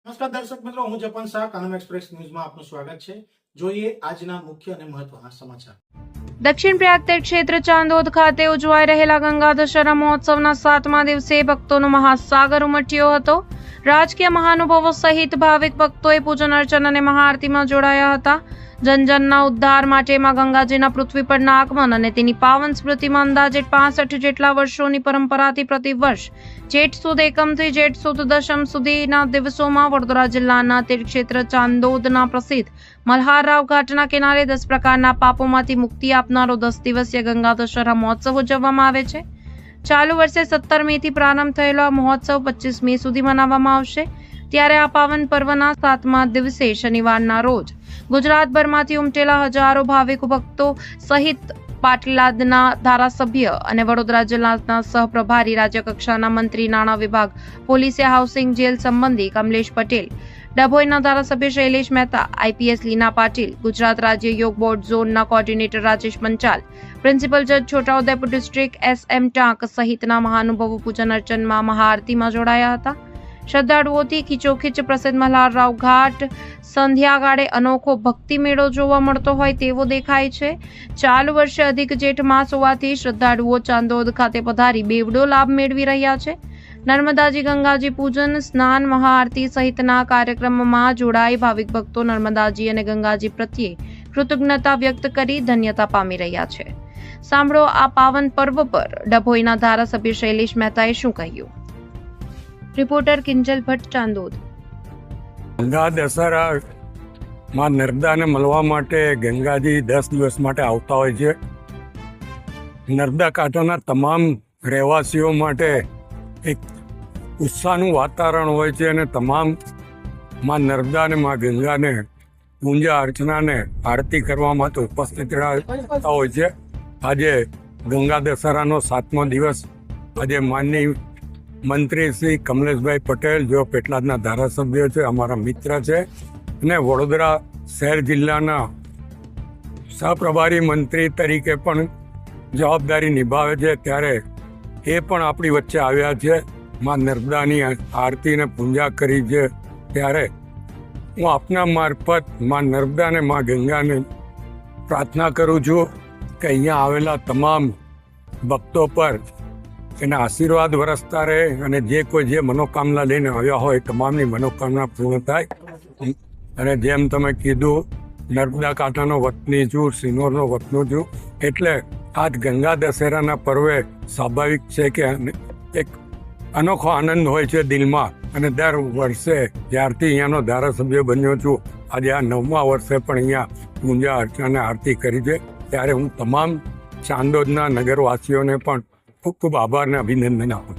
નમસ્કાર દર્શક મિત્રો, હું જપન શાહ, કાનમ એક્સપ્રેસ ન્યૂઝમાં આપનું સ્વાગત છે। જોઈએ આજના મુખ્ય અને મહત્વના સમાચાર। દક્ષિણ પ્રયાગ ક્ષેત્ર ચાંદોદ ખાતે ઉજવાઈ રહેલા ગંગા દશેરા મહોત્સવના 7મા દિવસે ભક્તોનો મહાસાગર ઉમટ્યો હતો। રાજકીય મહાનુભાવો સહિત ભાવિક ભક્તોએ પૂજન અર્ચન અને મહાઆરતીમાં જોડાયા હતા। જનજનના ઉદ્ધાર માટે માં ગંગાજીના પૃથ્વી પરના આગમન અને તેની પાવન સ્મૃતિમાં અંદાજે 65 જેટલા વર્ષોની પરંપરાથી પ્રતિવર્ષ જેઠ સુદ એકમથી જેઠ સુદ દશમ સુધીના દિવસોમાં વડોદરા જિલ્લાના તીર્થક્ષેત્ર ચાંદોદના પ્રસિદ્ધ મલ્હારરાવ ઘાટના કિનારે 10 પ્રકારના પાપોમાંથી મુક્તિ આપનારો 10 દિવસીય ગંગા દશેરા મહોત્સવ ઉજવવામાં આવે છે। ચાલુ વર્ષે 17 મેથી પ્રારંભ થયેલો આ મહોત્સવ 25 મે સુધી મનાવવામાં આવશે। ત્યારે આ પાવન પર્વના 7મા દિવસે શનિવારના રોજ ગુજરાતભરમાંથી ઉમટેલા હજારો ભાવિક ભક્તો સહિત પાટલાદના ધારાસભ્ય અને વડોદરા જિલ્લાના સહપ્રભારી રાજ્યકક્ષાના મંત્રી નાણાં વિભાગ પોલીસે હાઉસિંગ જેલ સંબંધી કમલેશ પટેલ, ડભોઈના ધારાસભ્ય શૈલેષ મહેતા, આઈપીએસ લીના પાટીલ, ગુજરાત રાજ્ય યોગ બોર્ડ ઝોનના કોર્ડિનેટર રાજેશ પંચાલ, પ્રિન્સિપલ જજ છોટાઉદેપુર ડિસ્ટ્રિક્ટ SM ટાંક સહિતના મહાનુભાવો પૂજન અર્ચનમાં મહાઆરતીમાં જોડાયા હતા। શ્રદ્ધાળુઓથી ખીચોખીચ પ્રસિદ્ધ મલ્હારરાવ ઘાટ સંધ્યાગાળે અનોખો ભક્તિ મેળો જોવા મળતો હોય તેવો દેખાય છે। ચાલુ વર્ષે અધિક જેઠ માસ હોવાથી શ્રદ્ધાળુઓ ચાંદોદ ખાતે પધારી બેવડો લાભ મેળવી રહ્યા છે। નર્મદાજી ગંગાજી પૂજન, સ્નાન, મહાઆરતી સહિતના કાર્યક્રમમાં જોડાઈ ભાવિક ભક્તો નર્મદાજી અને ગંગાજી પ્રત્યે કૃતજ્ઞતા વ્યક્ત કરી ધન્યતા પામી રહ્યા છે। સાંભળો આ પાવન પર્વ પર ડભોઈના ધારાસભ્ય શૈલેષ મહેતાએ શું કહ્યું। રિપોર્ટર કિંજલ ભટ્ટ, ચાંદોદ। ગંગા દશેરા માં નર્મદાને મળવા માટે ગંગાજી 10 દિવસ માટે આવતા હોય છે। નર્મદા કાંઠાના તમામ રહેવાસીઓ માટે એક ઉત્સાહનું વાતાવરણ હોય છે અને તમામ માં નર્મદા અને માં ગંગાને પૂજા અર્ચનાને આરતી કરવા માટે ઉપસ્થિત રહેતા હોય છે। આજે ગંગા દશેરાનો 7મો દિવસ આજે માનનીય મંત્રી શ્રી કમલેશભાઈ પટેલ, જેઓ પેટલાદના ધારાસભ્ય છે, અમારા મિત્ર છે અને વડોદરા શહેર જિલ્લાના સહપ્રભારી મંત્રી તરીકે પણ જવાબદારી નિભાવે છે, ત્યારે એ પણ આપણી વચ્ચે આવ્યા છે। માં નર્મદાની આરતી અને પૂજા કરી છે। ત્યારે હું આપના મારફત માં નર્મદા અને માં ગંગાને પ્રાર્થના કરું છું કે અહીંયા આવેલા તમામ ભક્તો પર એના આશીર્વાદ વરસતા રહે અને જે કોઈ જે મનોકામના લઈને આવ્યા હોય તમામની મનોકામના પૂર્ણ થાય। અને જેમ તમે કીધું, નર્મદા કાંઠાનો વતની છું, સિનોરનો વતનો છું, એટલે આજ ગંગા દશેરાના પર્વે સ્વાભાવિક છે કે એક અનોખો આનંદ હોય છે દિલમાં। અને દર વર્ષે જ્યારથી અહીંયાનો ધારાસભ્ય બન્યો છું, આજે આ 9મા વર્ષે પણ અહીંયા પૂજા અર્ચના આરતી કરી છે। ત્યારે હું તમામ ચાંદોદના નગરવાસીઓને પણ ખૂબ ખૂબ આભાર અને અભિનંદન આપું।